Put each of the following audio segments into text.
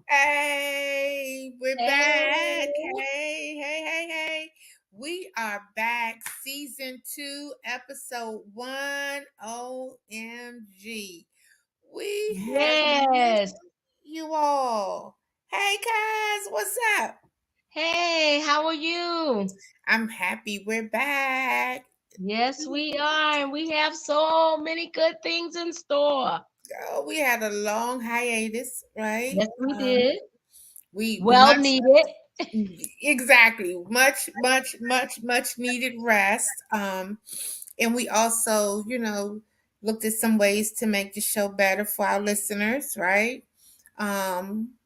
Hey, we're back. Hey, Hey. We are back. Season 2, episode 1. OMG. We have missed yes. you all. Hey, guys, what's up? Hey, how are you? I'm happy we're back. Yes, we are. And we have so many good things in store. Oh, we had a long hiatus, right? Yes, we did. We Well much needed. exactly much needed rest, and we also looked at some ways to make the show better for our listeners, right?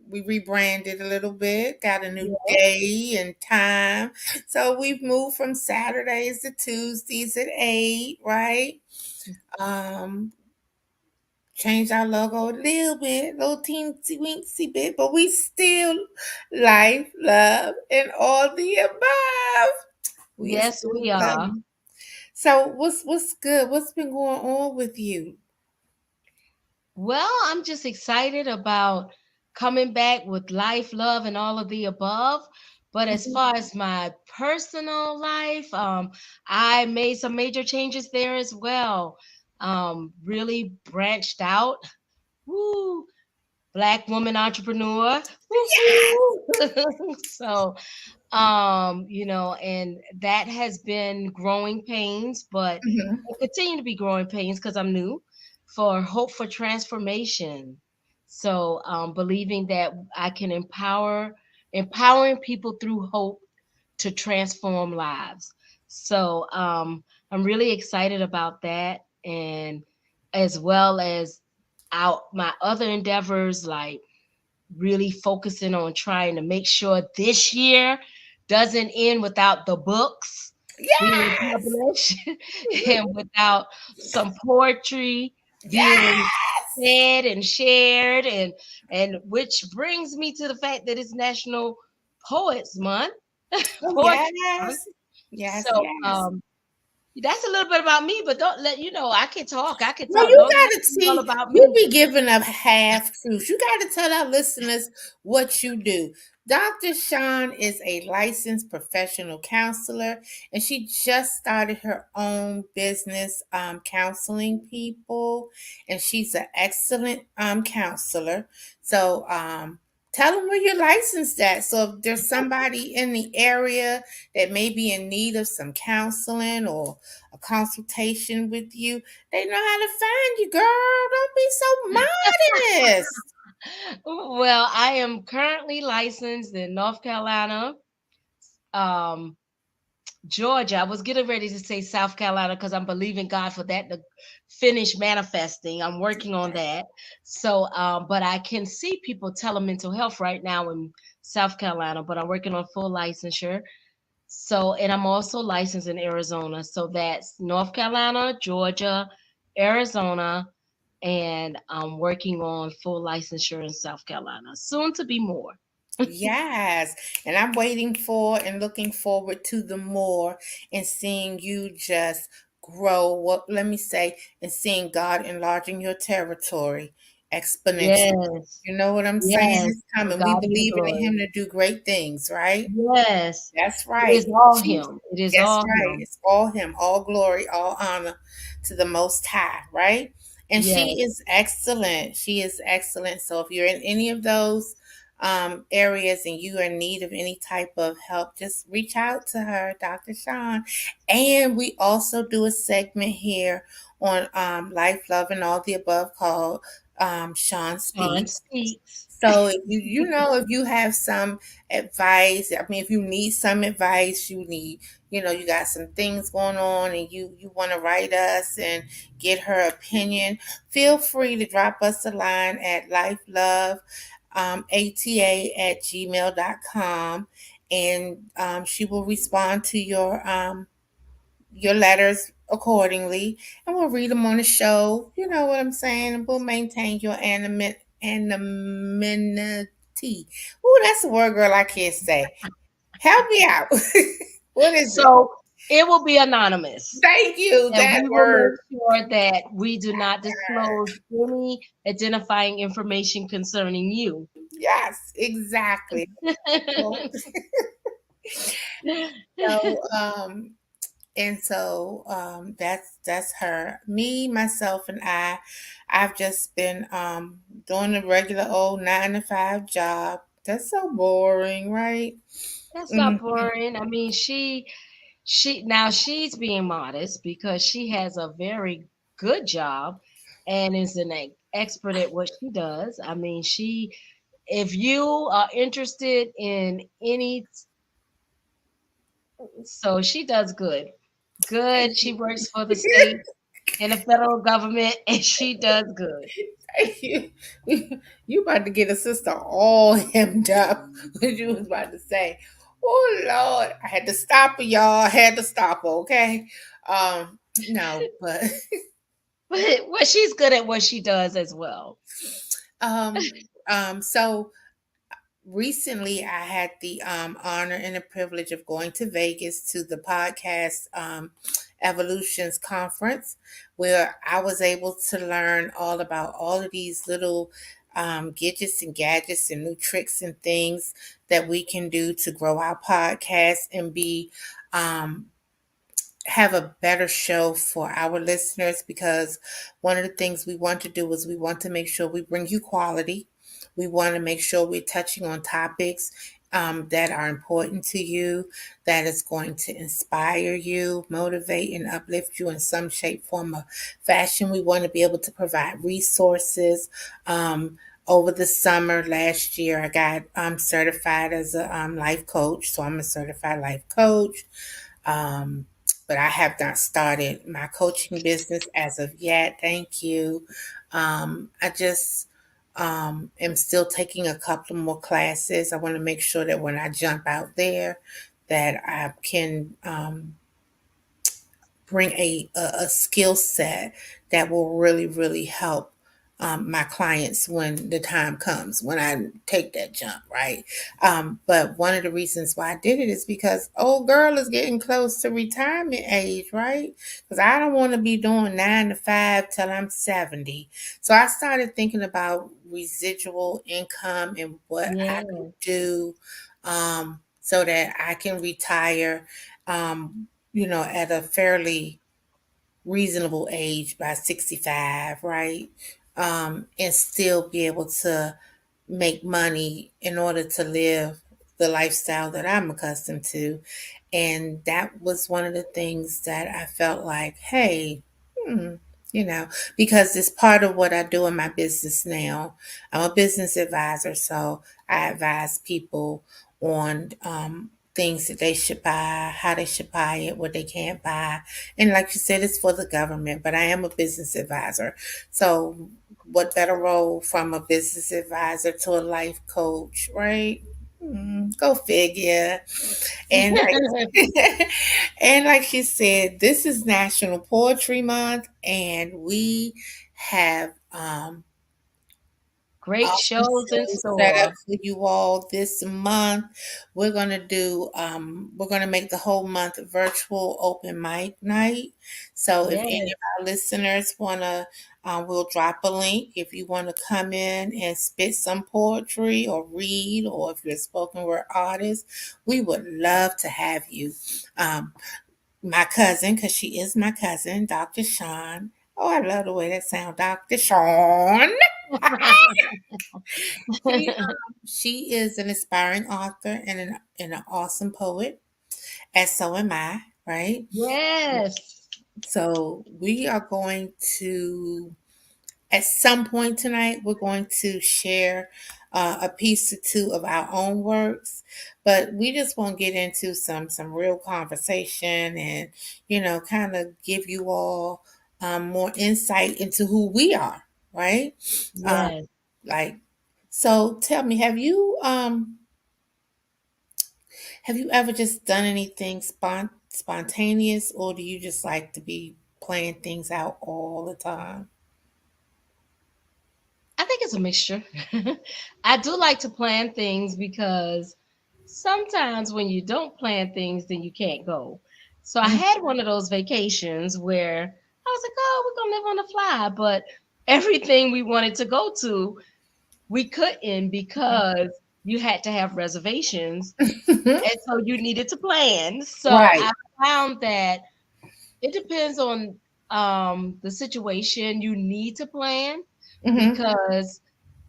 We rebranded a little bit, got a new Yes, day and time, so we've moved from Saturdays to Tuesdays at 8, right? um Changed our logo a little bit, little teensy weensy bit, but we still life, love, and all the above. We are yes, still we are. loving. So what's good? What's been going on with you? Well, I'm just excited about coming back with life, love, and all of the above. But as Mhm. far as my personal life, I made some major changes there as well. Really branched out. Woo, Black woman entrepreneur. Yes. Woo-hoo. So, and that has been growing pains, but Mhm. it continue to be growing pains because I'm new for hope for transformation. So, believing that I can empowering people through hope to transform lives. So, I'm really excited about that, and as well as out my other endeavors like really focusing on trying to make sure this year doesn't end without the books being Yes. published and without some poetry being Yes. said and shared, and which brings me to the fact that it's National Poets Month, Oh Poetry Month. yes. Yes. So Yes. that's a little bit about me, but don't let I can talk. I can Well, talk. you Don't let gotta me all see, about you me. be giving up half truths. You gotta tell our listeners what you do. Dr. Shawn is a licensed professional counselor, and she just started her own business counseling people, and she's an excellent counselor. So tell them where you're licensed at. So if there's somebody in the area that may be in need of some counseling or a consultation with you, they know how to find you, girl. Don't be so modest. Well, I am currently licensed in North Carolina, um, Georgia. I was getting ready to say South Carolina because I'm believing God for that to finish manifesting. I'm working on that. So, but I can see people telemental health right now in South Carolina, but I'm working on full licensure. So, and I'm also licensed in Arizona. So that's North Carolina, Georgia, Arizona, and I'm working on full licensure in South Carolina. Soon to be more. Yes. And I'm waiting for and looking forward to the more and seeing you just grow. What let me say, and seeing God enlarging your territory exponentially. Yes. You know what I'm saying? Yes. It's To coming. We God be the believe in glory. Him to do great things, right? Yes. That's It right. is all She's him. It is that's all right. him. It's all him, all glory, all honor to the most high, right? And Yes. she is excellent. She is excellent. So if you're in any of those areas and you are in need of any type of help, just reach out to her, Dr. Shawn. And we also do a segment here on Life, Love, and all the above called Shawn Sean Speaks. speaks. So if if you have some advice, I mean, if you need some advice, you got some things going on and you want to write us and get her opinion, feel free to drop us a line at lifelove ata@gmail.com, and she will respond to your letters accordingly, and we'll read them on the show. You know what I'm saying? And we'll maintain your anonymity. Oh, that's a word, girl, I can't say. Help me out. What is So it? It will be anonymous. Thank you. And That we will word. make sure that we do not disclose any identifying information concerning you. Yes, exactly. Well, so that's her. Me, myself, and I've just been doing a regular old 9 to 5 job. That's so boring, right? That's Mhm. not boring. I mean, she now she's being modest because she has a very good job and is an expert at what she does. I mean, she if you are interested in any so she does good. Good. She works for the state and the federal government and she does good. you, you about to get a sister all hemmed up. What you was about to say? Oh Lord, I had to stop her, y'all. I had to stop her. Okay. No, but But well, she's good at what she does as well. um, so recently I had the honor and the privilege of going to Vegas to the podcast Evolutions Conference, where I was able to learn all about all of these little gadgets and gadgets and new tricks and things that we can do to grow our podcast and be um, have a better show for our listeners, because one of the things we want to do is we want to make sure we bring you quality. We want to make sure we're touching on topics that are important to you, that is going to inspire you, motivate, and uplift you in some shape, form, or fashion. We want to be able to provide resources. Over the summer last year, I got certified as a life coach. So I'm a certified life coach. Um, but I have not started my coaching business as of yet. Thank you. I just am still taking a couple more classes. I want to make sure that when I jump out there, that I can bring a skill set that will really help my clients when the time comes, when I take that jump, right? But one of the reasons why I did it is because old girl is getting close to retirement age, right? Because I don't want to be doing 9 to 5 till I'm 70. So I started thinking about residual income and what I could Yeah. do so that I can retire at a fairly reasonable age by 65, right? And still be able to make money in order to live the lifestyle that I'm accustomed to. And that was one of the things that I felt like, hey, hmm, you know, because it's part of what I do in my business now. I'm a business advisor, so I advise people on things that they should buy, how they should buy it, what they can't buy. And like you said, it's for the government, but I am a business advisor. So, what better role from a business advisor to a life coach, right? Go figure. And and like she said, this is National Poetry Month, and we have Great awesome shows in shows set up store. for you all this month. We're gonna make the whole month virtual open mic night. So if any Yes. of our listeners wanna, we'll drop a link if you want to come in and spit some poetry or read, or if you're a spoken word artist, we would love to have you. Um, my cousin, because she is my cousin, Dr. Shawn. Oh, I love the way that sounds, Dr. Shawn. She is an aspiring author and an awesome poet, as so am I, right? Yes. So we are going to, at some point tonight, we're going to share a piece or two of our own works, but we just want to get into some real conversation and kind of give you all more insight into who we are, right? Um, Yes. like, so tell me, have you ever just done anything spontaneous, or do you just like to be playing things out all the time? I think it's a mixture. I do like to plan things because sometimes when you don't plan things, then you can't go. So I Mm, had one of those vacations where I was like, oh, we're gonna live on the fly, but everything we wanted to go to, we couldn't because you had to have reservations, mhm. and so you needed to plan. So Right. I found that it depends on the situation. You need to plan Mhm. because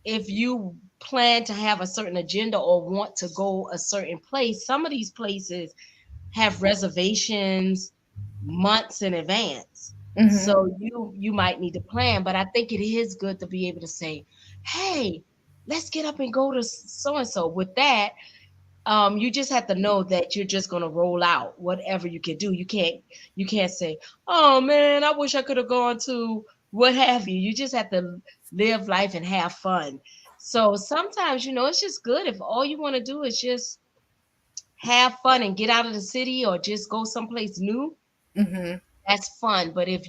if you plan to have a certain agenda or want to go a certain place, some of these places have reservations months in advance. Mhm. So you might need to plan, but I think it is good to be able to say, "Hey, let's get up and go to so and so." With that, you just have to know that you're just gonna roll out whatever you can do. You can't say, "Oh man, I wish I could have gone to what have you." You just have to live life and have fun. So sometimes, it's just good if all you want to do is just have fun and get out of the city or just go someplace new. Mhm. That's fun. But if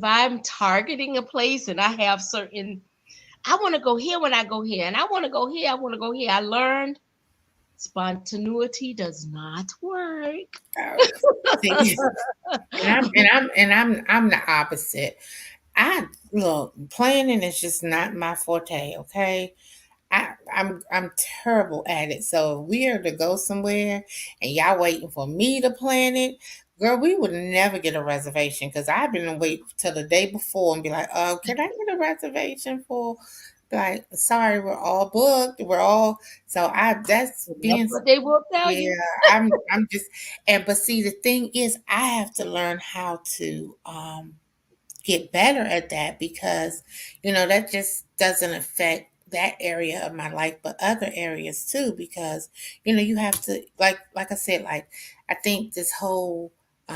I'm targeting a place and I have certain, I want to go here when I go here, and I want to go here, I want to go here. I learned spontaneity does not work. Oh, see, and I'm the opposite. I look, planning is just not my forte. Okay, I'm terrible at it. So if we are to go somewhere and y'all waiting for me to plan it, girl, we would never get a reservation because I've been wait till the day before and be like, oh, can I get a reservation for? Like, sorry, we're all booked. We're all so I that's That's being what they will tell yeah. you. I'm just but see the thing is I have to learn how to get better at that because that just doesn't affect that area of my life but other areas too because you have to like I said, like I think this whole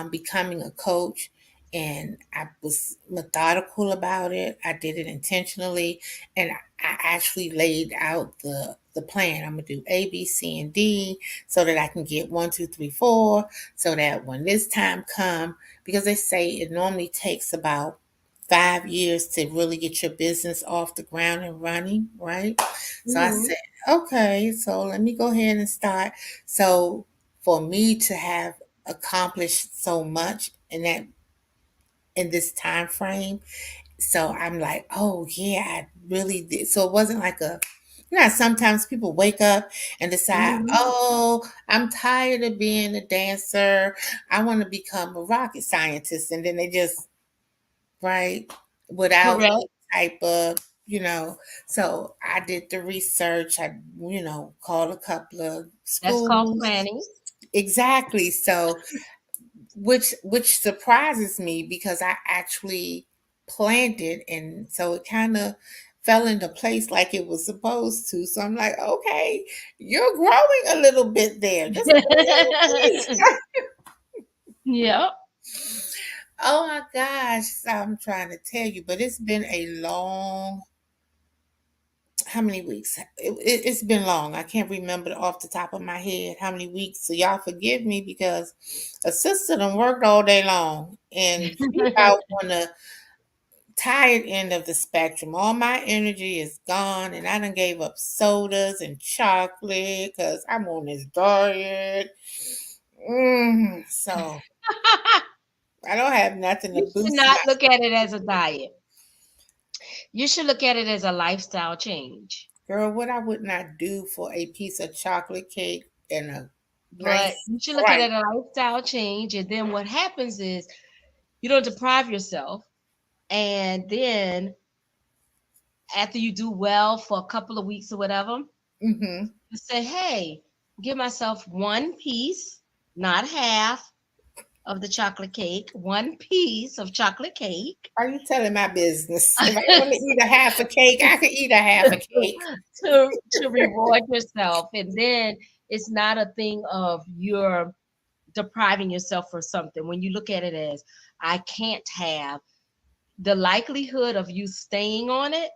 becoming a coach, and I was methodical about it. I did it intentionally, and I actually laid out the plan. I'm gonna do A, B, C, and D so that I can get 1, 2, 3, 4, so that when this time come, because they say it normally takes about 5 years to really get your business off the ground and running, right? So I Mhm. said, okay, so let me go ahead and start. So for me to have accomplished so much in this time frame, so I'm like, oh yeah, I really did. So it wasn't like sometimes people wake up and decide, Mhm. oh, I'm tired of being a dancer. I want to become a rocket scientist. And then they just right? Without Correct. any type of, so I did the research. I, called a couple of That's called schools. planning. Exactly. So, which surprises me because I actually planned it, and so it kind of fell into place like it was supposed to. So I'm like, okay, you're growing a little bit there, just a little bit. Yep. Oh my gosh, so I'm trying to tell you, but it's been a long how many weeks? It's been long. I can't remember off the top of my head how many weeks. So y'all forgive me because a sister done worked all day long and she about on the tired end of the spectrum. All my energy is gone, and I done gave up sodas and chocolate because I'm on this diet. So I don't have nothing to You should boost not my look at it as a diet. You should look at it as a lifestyle change. girl. What I would not do for a piece of chocolate cake and a But nice you should look at Sprite. it as a lifestyle change. And then what happens is you don't deprive yourself. And then after you do well for a couple of weeks or whatever, Mm-hmm. you say, hey, give myself one piece, not half of the chocolate cake, one piece of chocolate cake. Are you telling my business? If I want to eat a half a cake, I can eat a half a cake. to reward yourself. And then it's not a thing of you're depriving yourself for something. When you look at it as I can't have, the likelihood of you staying on it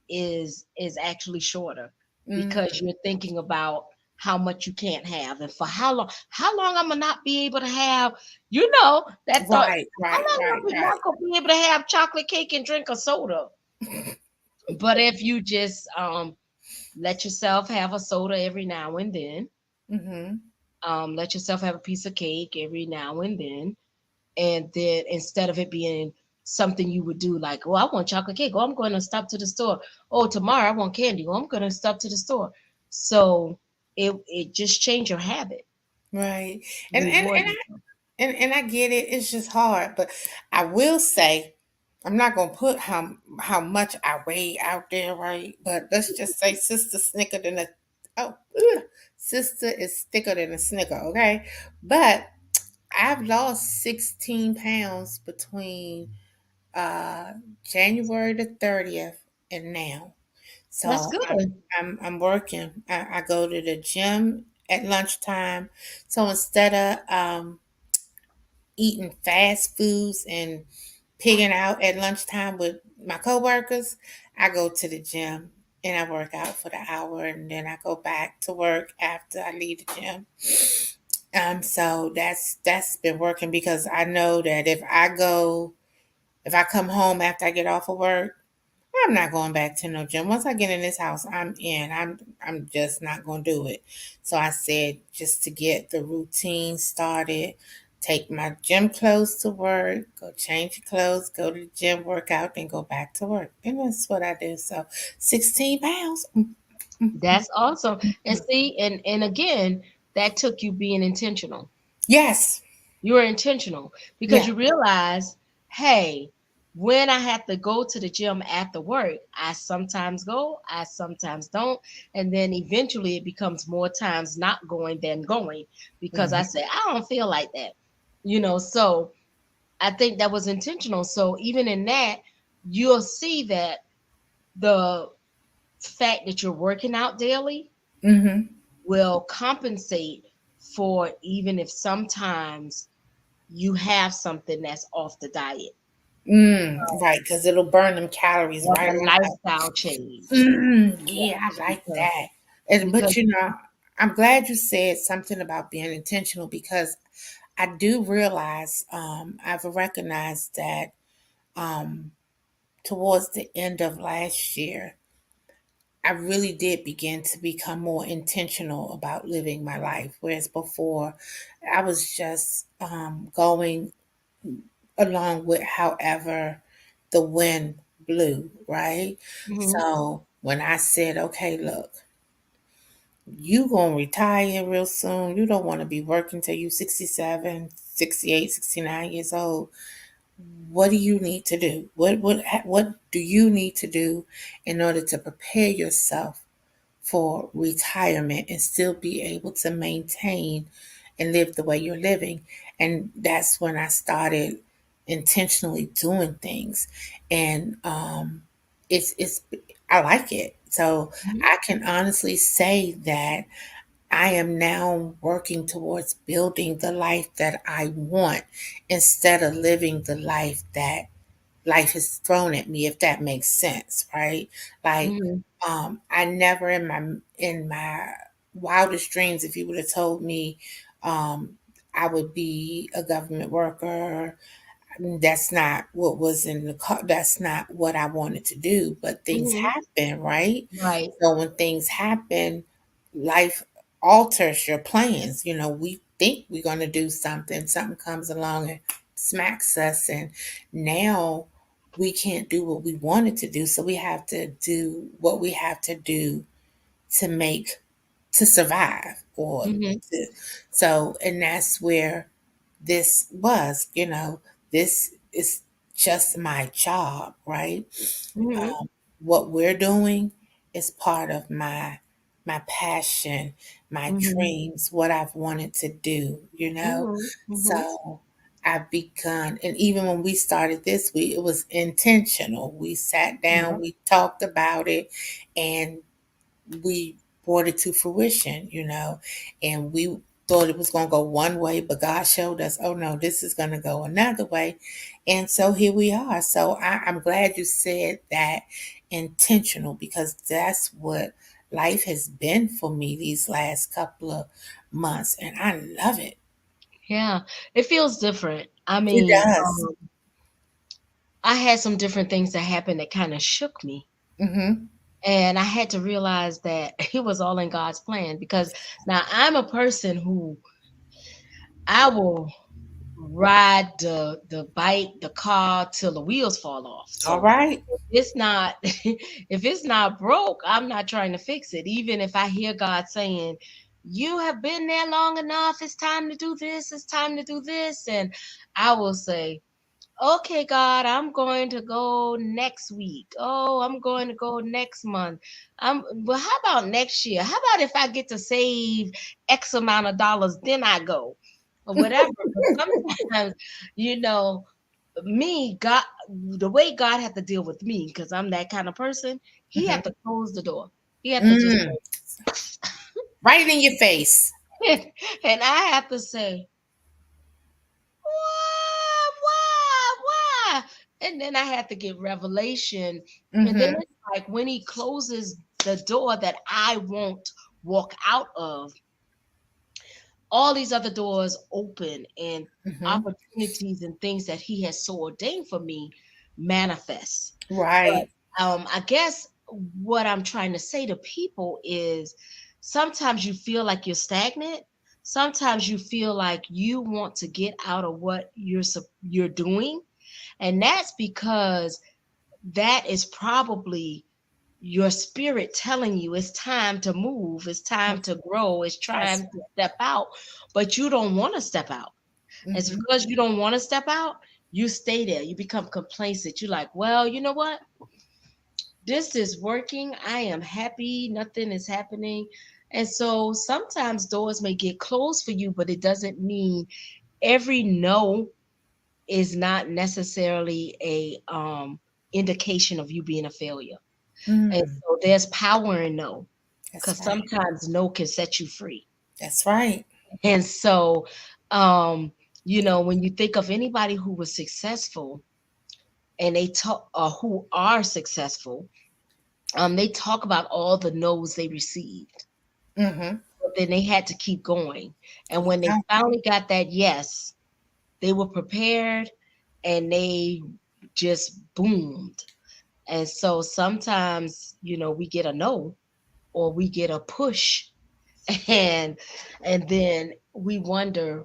is actually shorter Mm, because you're thinking about how much you can't have and for how long I'm gonna not be able to have, that thought, right, how right, long right, am I right. not gonna be able to have chocolate cake and drink a soda. But if you just let yourself have a soda every now and then, Mm-hmm. Let yourself have a piece of cake every now and then. And then instead of it being something you would do like, oh, I want chocolate cake. Oh, I'm going to stop to the store. Oh, tomorrow I want candy. Oh, I'm going to stop to the store. So it just changed your habit. Right. And and Reward and yourself. and I get it. It's just hard, but I will say I'm not gonna put how much I weigh out there, right? But let's just say sister snicker than a oh sister is thicker than a snicker, okay? But I've lost 16 pounds between uh January the 30th and now. That's So good. I'm working. I go to the gym at lunchtime. So instead of eating fast foods and pigging out at lunchtime with my coworkers, I go to the gym and I work out for the hour and then I go back to work after I leave the gym. So that's been working because I know that if I come home after I get off of work, I'm not going back to no gym. Once I get in this house, I'm in. I'm just not going to do it. So I said just to get the routine started, take my gym clothes to work, go change your clothes, go to the gym, work out, then go back to work. And that's what I do. So 16 pounds. That's awesome. And see, and again, that took you being intentional. Yes. You were intentional because Yeah. you realize, hey, when I have to go to the gym after work, I sometimes go, I sometimes don't. And then eventually it becomes more times not going than going because I Mhm. say, I don't feel like that. So I think that was intentional. So even in that, you'll see that the fact that you're working out daily Mhm. will compensate for even if sometimes you have something that's off the diet Right, because it'll burn them calories or right the on out. lifestyle change. Yeah, I like Because that. And but because I'm glad you said something about being intentional because I do realize I've recognized that um, towards the end of last year, I really did begin to become more intentional about living my life. Whereas before, I was just going along with however the wind blew, right? mhm, So when I said, okay, look, you gonna retire real soon. You don't want to be working till you 67, 68, 69 years old. What do you need to do? What do you need to do in order to prepare yourself for retirement and still be able to maintain and live the way you're living? And that's when I started intentionally doing things. And it's I like it. So mhm, I can honestly say that I am now working towards building the life that I want instead of living the life that life has thrown at me, if that makes sense, right? Like, mhm, I never in my wildest dreams, if you would have told me I would be a government worker, that's not what was in the car. That's not what I wanted to do. But things mhm. happen, right? Right. So when things happen, life alters your plans. We think we're going to do something, something comes along and smacks us, and now we can't do what we wanted to do. So we have to do what we have to do to make to survive or Mhm, to, so and that's where this was, this is just my job, right? mhm, What we're doing is part of my passion, my mhm, dreams, what I've wanted to do. mhm, mhm. So I've begun, and even when we started this week, it was intentional. We sat down, Yep. we talked about it, and we brought it to fruition, and we thought it was going to go one way, but God showed us, oh no, this is going to go another way. And so here we are. So I'm glad you said that intentional because that's what life has been for me these last couple of months. And I love it. Yeah. It feels different. I It mean, does. I had some different things that happened that kind of shook me. Mm-hmm. And I had to realize that it was all in God's plan because now I'm a person who I will ride the bike, the car till the wheels fall off. All So right. if it's not if it's not broke, I'm not trying to fix it. Even if I hear God saying, "You have been there long enough. It's time to do this. It's time to do this," and I will say, "Okay, God, I'm going to go next week. Oh, I'm going to go next month. Well, how about next year? How about if I get to save X amount of dollars, then I go, or whatever." But sometimes, you know, me, God, the way God had to deal with me, because I'm that kind of person, He had to Mhm. close the door. He had to just, Mm. Right in your face. and I have to say, why? And then I had to get revelation. And then Mhm. it's like when he closes the door that I won't walk out of, all these other doors open and Mhm. opportunities and things that he has so ordained for me manifest. Right. But I guess what I'm trying to say to people is sometimes you feel like you're stagnant. Sometimes you feel like you want to get out of what you're doing, and that's because that is probably your spirit telling you it's time to move, it's time to grow, it's time That's to step out, but you don't want to step out. It's mhm. because you don't want to step out, you stay there, you become complacent. You're like, well, you know what? This is working. I am happy. Nothing is happening. And so sometimes doors may get closed for you, but it doesn't mean every no is not necessarily a indication of you being a failure. And Mm. so there's power in no, That's because right. sometimes no can set you free. That's right. And so, um, when you think of anybody who was successful and they talk who are successful, they talk about all the no's they received, Mhm. but then they had to keep going. And when they Yeah. finally got that yes, they were prepared and they just boomed. And so sometimes, we get a no or we get a push and then we wonder,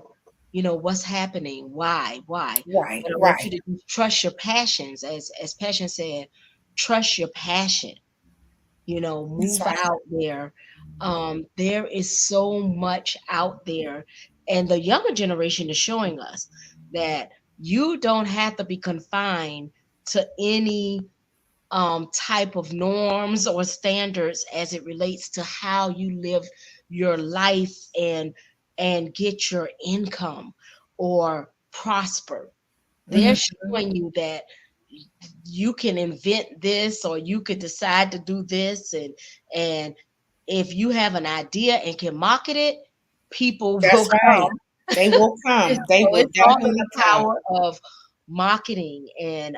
what's happening, why. Right. But I want you Right. to trust your passions, as Passion said, trust your passion, That's move right. out there. There is so much out there, and the younger generation is showing us that you don't have to be confined to any type of norms or standards as it relates to how you live your life and get your income or prosper. They're Mhm. showing you that you can invent this or you could decide to do this, and if you have an idea and can market it, people will That's right. come. They will So come. They will it's all in definitely the come. power of marketing and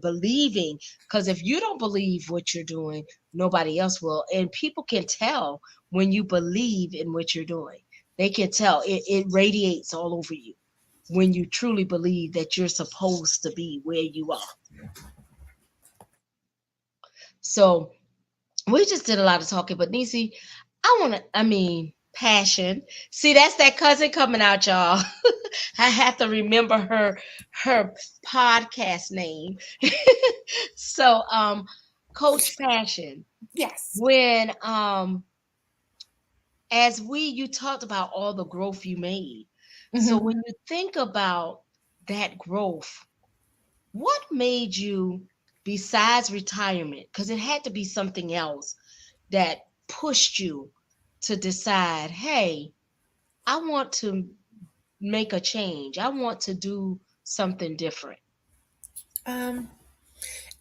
believing. Because if you don't believe what you're doing, nobody else will. And people can tell when you believe in what you're doing. They can tell it radiates all over you when you truly believe that you're supposed to be where you are. So we just did a lot of talking, but Nisi, Passion. See, that's that cousin coming out, y'all. I have to remember her podcast name. So, Coach Passion, Yes. when as you talked about all the growth you made. So Mhm. when you think about that growth, what made you, besides retirement, because it had to be something else that pushed you to decide, hey, I want to make a change. I want to do something different. Um.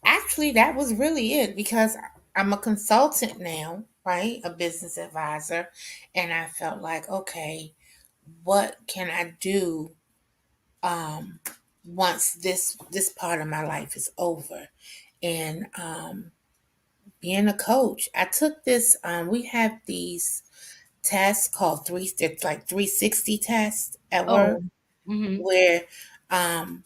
Actually, that was really it because I'm a consultant now, right? A business advisor, and I felt like, okay, what can I do um once this part of my life is over? And being a coach, I took this we have these tests called it's like 360 tests at work Oh, mm-hmm. where um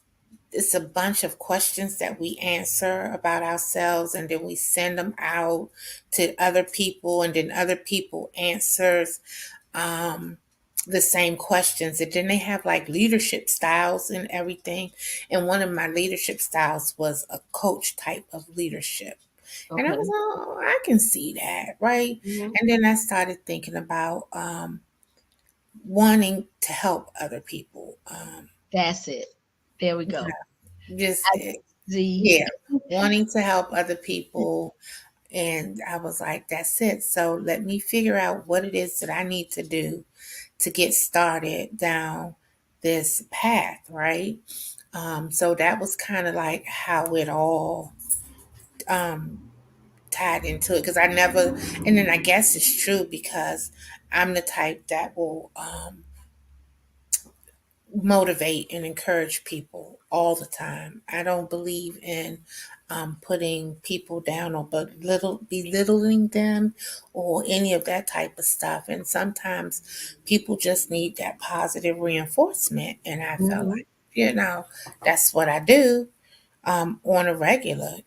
it's a bunch of questions that we answer about ourselves and then we send them out to other people and then other people answers. um the same questions. And then they have like leadership styles and everything. And one of my leadership styles was a coach type of leadership. And I was Okay. like, oh, I can see that, right? Hmm. And then I started thinking about wanting to help other people. That's it. There we go. Just, I see. yeah, wanting to help other people. And I was like, that's it. So let me figure out what it is that I need to do to get started down this path, right? So that was kind of like how it all um, tied into it because I never, and then I guess it's true because I'm the type that will motivate and encourage people all the time. I don't believe in putting people down or belittling them or any of that type of stuff. And sometimes people just need that positive reinforcement. And I felt Hmm. like, that's what I do on a regular,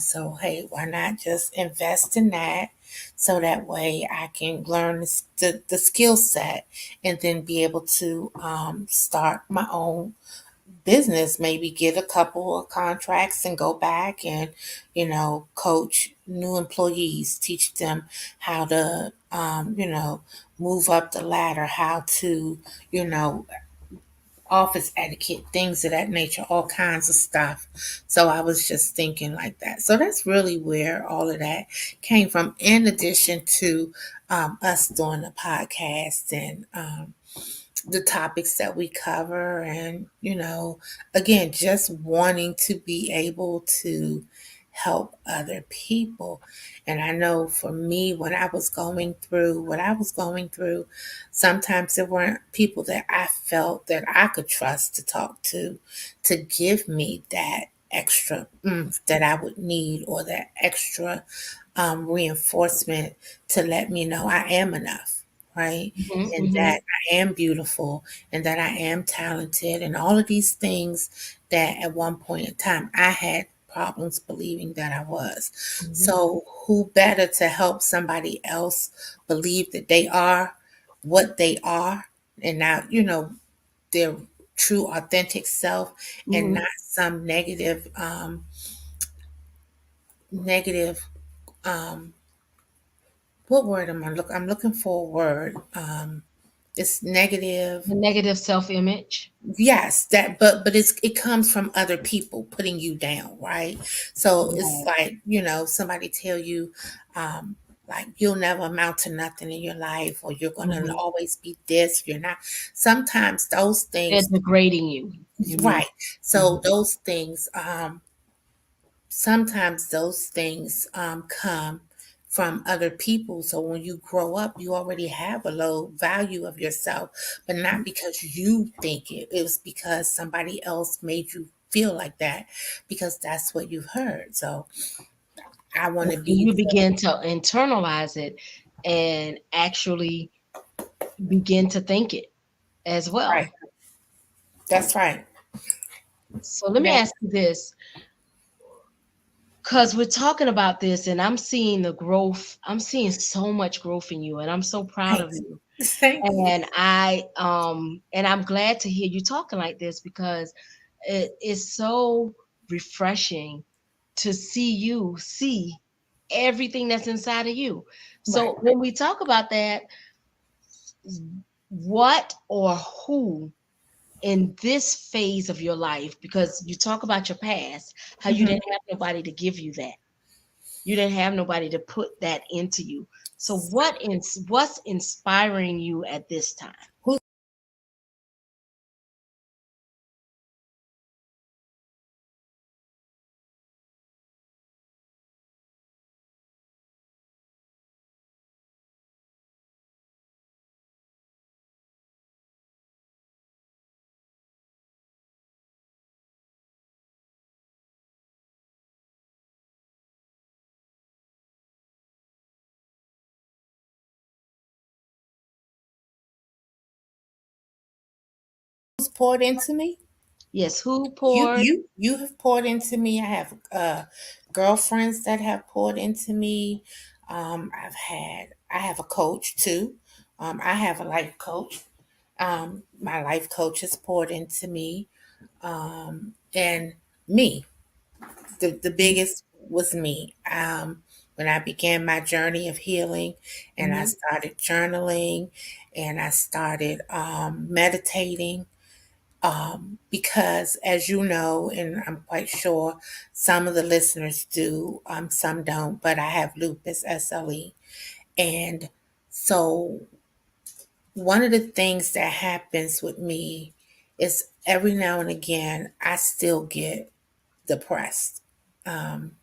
So, hey, why not just invest in that so that way I can learn the skill set and then be able to start my own business, maybe get a couple of contracts and go back and, coach new employees, teach them how to, move up the ladder, how to, you know, office etiquette, things of that nature, all kinds of stuff. So I was just thinking like that. So that's really where all of that came from, in addition to us doing the podcast and the topics that we cover. And, again, just wanting to be able to help other people. And I know for me, when I was going through what I was going through, sometimes there weren't people that I felt that I could trust to talk to give me that extra that I would need, or that extra reinforcement to let me know I am enough, right? Hmm. And Hmm. that I am beautiful and that I am talented, and all of these things that at one point in time I had problems believing that I was. Hmm. So, who better to help somebody else believe that they are what they are, and now, their true, authentic self, and Hmm. not some negative, um, what word am I look? I'm looking for a word. It's negative. The negative self-image. Yes, that, but it comes from other people putting you down, right? So it's Right. like, somebody tell you, um, like you'll never amount to nothing in your life, or you're gonna Hmm. always be this, you're not. Sometimes those They're things, degrading you. You mean? right? So Hmm. those things, sometimes those things come from other people. So when you grow up, you already have a low value of yourself, but not because you think it. It was because somebody else made you feel like that, because that's what you've heard. So I want And to be you begin to internalize it and actually begin to think it as right. well. That's right. So let me That, ask you this, because we're talking about this and I'm seeing the growth. I'm seeing so much growth in you, and I'm so proud of thanks. you. Thank you. And I'm glad to hear you talking like this, because it is so refreshing to see you see everything that's inside of you. Right. So when we talk about that, what or who in this phase of your life, because you talk about your past, how you Mhm. didn't have nobody to give you that. You didn't have nobody to put that into you. So what's inspiring you at this time? Who's poured into me? Yes, who You poured? you you have poured into me. I have girlfriends that have poured into me. I have a coach too. I have a life coach. My life coach has poured into me, and me. The biggest was me. When I began my journey of healing, and I Mhm. started journaling, and I started meditating, because as you know, and I'm quite sure some of the listeners do, some don't, but I have lupus SLE. And so one of the things that happens with me is every now and again, I still get depressed. Um,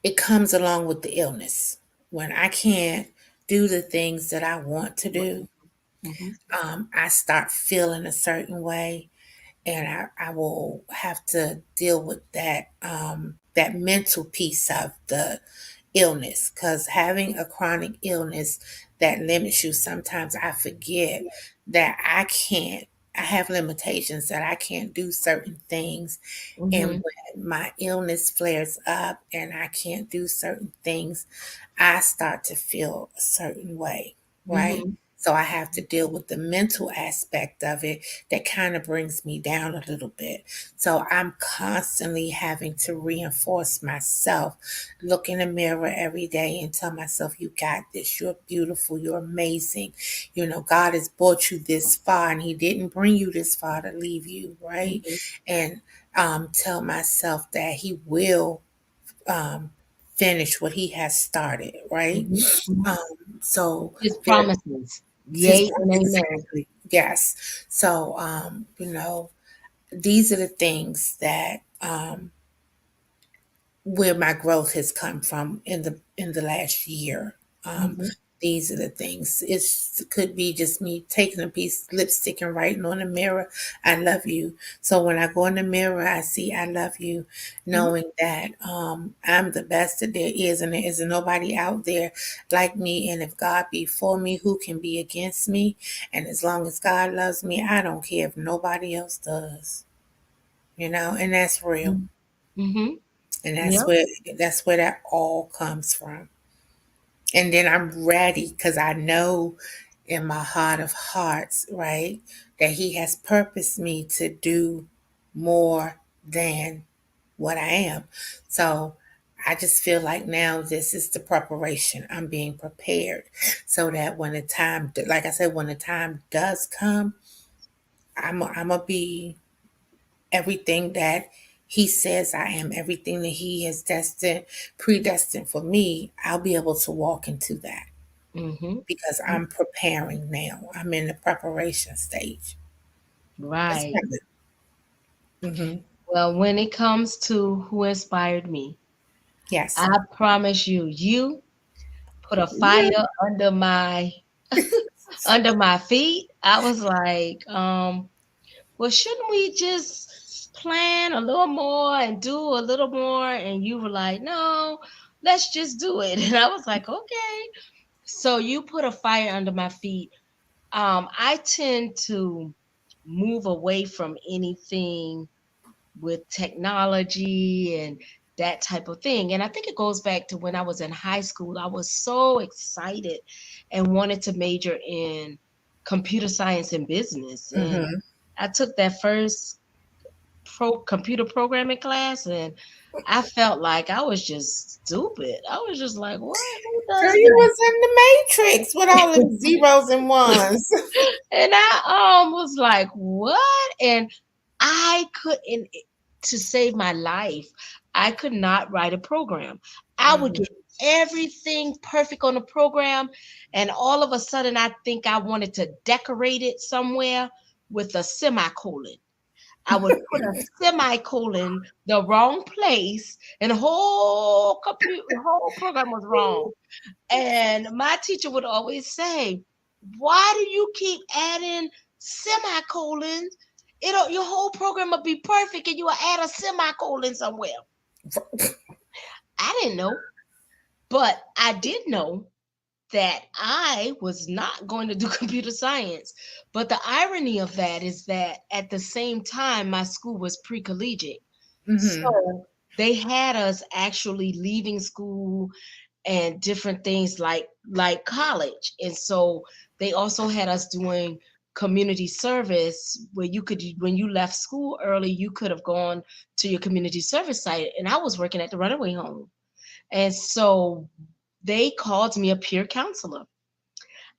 it comes along with the illness. When I can't do the things that I want to do, Mhm. I start feeling a certain way, and I will have to deal with that mental piece of the illness, because having a chronic illness that limits you, sometimes I forget that I have limitations, that I can't do certain things. And Mhm. when my illness flares up and I can't do certain things, I start to feel a certain way, right? Mhm. So I have to deal with the mental aspect of it that kind of brings me down a little bit. So I'm constantly having to reinforce myself, look in the mirror every day and tell myself, you got this, you're beautiful, you're amazing. You know, God has brought you this far, and He didn't bring you this far to leave you, right? Mhm. And tell myself that He will um, finish what He has started, right? Mhm. Mhm. So His there, promises. his Yay and amen. exactly, yes. So these are the things that where my growth has come from in the last year. Um, Mhm. these are the things. It could be just me taking a piece of lipstick and writing on the mirror, "I love you." So when I go in the mirror, I see "I love you," Mhm. knowing that I'm the best that there is, and there isn't nobody out there like me. And if God be for me, who can be against me? And as long as God loves me, I don't care if nobody else does. And that's real. Mhm. Mhm. And Yep. that's where that all comes from. And then I'm ready because I know in my heart of hearts, right, that He has purposed me to do more than what I am. So I just feel like now this is the preparation. I'm being prepared so that when the time, like I said, when the time does come, I'm going to be everything that He says I am, everything that He has predestined for me. I'll be able to walk into that Mhm. because I'm preparing now. I'm in the preparation stage. It's Right. coming. Hmm. Well, when it comes to who inspired me, Yes. I promise you, you put a fire under my feet. I was like, well, shouldn't we just plan a little more and do a little more? And you were like, no, let's just do it. And I was like, okay. So you put a fire under my feet. I tend to move away from anything with technology and that type of thing. And I think it goes back to when I was in high school. I was so excited and wanted to major in computer science and business. And Hmm. I took that first computer programming class, and I felt like I was just stupid. I was just like, what? Who Girl, does you that? was in the Matrix with all them zeros and ones. And I was like, what? And I couldn't, to save my life, I could not write a program. I would Hmm. get everything perfect on the program, and all of a sudden I think I wanted to decorate it somewhere with a semicolon. I would put a semicolon the wrong place, and the whole program was wrong. And my teacher would always say, "Why do you keep adding semicolons? Your whole program will be perfect, and you will add a semicolon somewhere." I didn't know, but I did know that I was not going to do computer science. But the irony of that is that at the same time, my school was pre-collegiate. Hmm. So they had us actually leaving school and different things like college. And so they also had us doing community service where you could, when you left school early, you could have gone to your community service site. And I was working at the runaway home. And so they called me a peer counselor.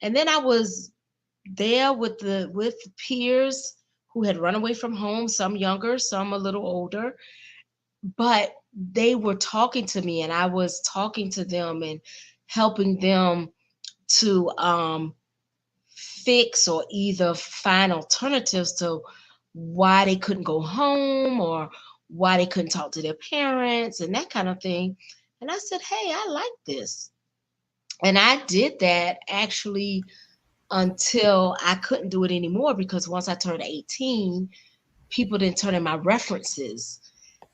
And then I was there with peers who had run away from home, some younger, some a little older, but they were talking to me and I was talking to them and helping them to fix or either find alternatives to why they couldn't go home or why they couldn't talk to their parents and that kind of thing. And I said, hey, I like this. And I did that actually until I couldn't do it anymore because once I turned 18, people didn't turn in my references.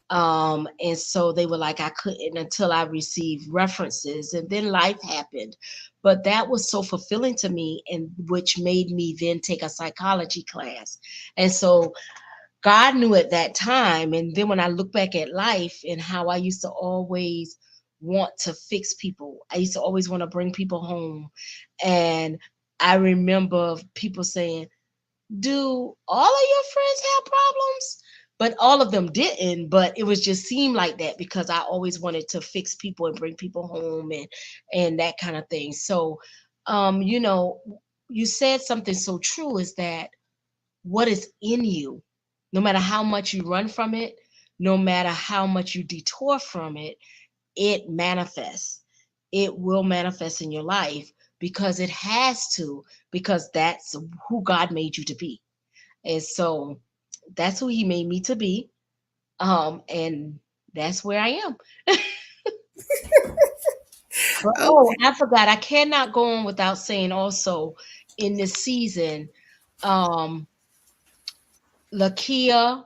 And so they were like, I couldn't until I received references, and then life happened. But that was so fulfilling to me, and which made me then take a psychology class. And so God knew at that time. And then when I look back at life and how I used to always want to fix people, I used to always want to bring people home. And I remember people saying, do all of your friends have problems? But all of them didn't. But it was just seemed like that because I always wanted to fix people and bring people home and that kind of thing. So, you know, you said something so true is that what is in you, no matter how much you run from it, no matter how much you detour from it, it manifests. It will manifest in your life because it has to, because that's who God made you to be. And so that's who he made me to be. And that's where I am. But oh, Okay. I forgot. I cannot go on without saying also in this season, um, Lakia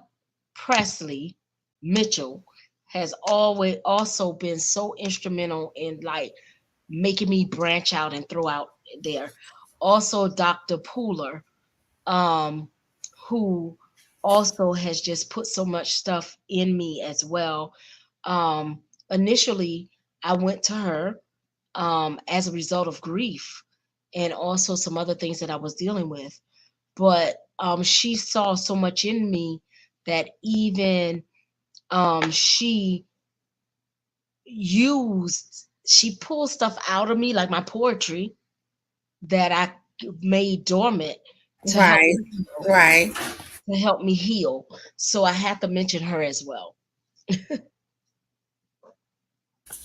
Presley Mitchell has always also been so instrumental in like making me branch out and throw out there. Also, Dr. Pooler, um, who also has just put so much stuff in me as well. Initially, I went to her as a result of grief and also some other things that I was dealing with. But she saw so much in me that even she she pulled stuff out of me, like my poetry that I made dormant to help Right. me heal, Right. to help me heal. So I have to mention her as well.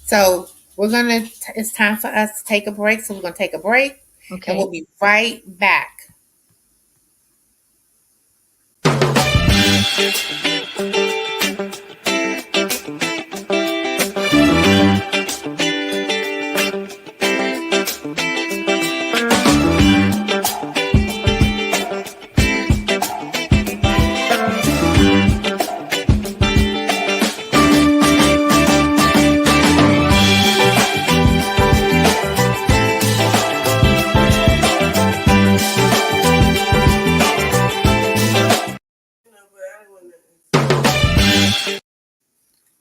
So it's time for us to take a break. So we're gonna take a break and we'll Okay. be right back.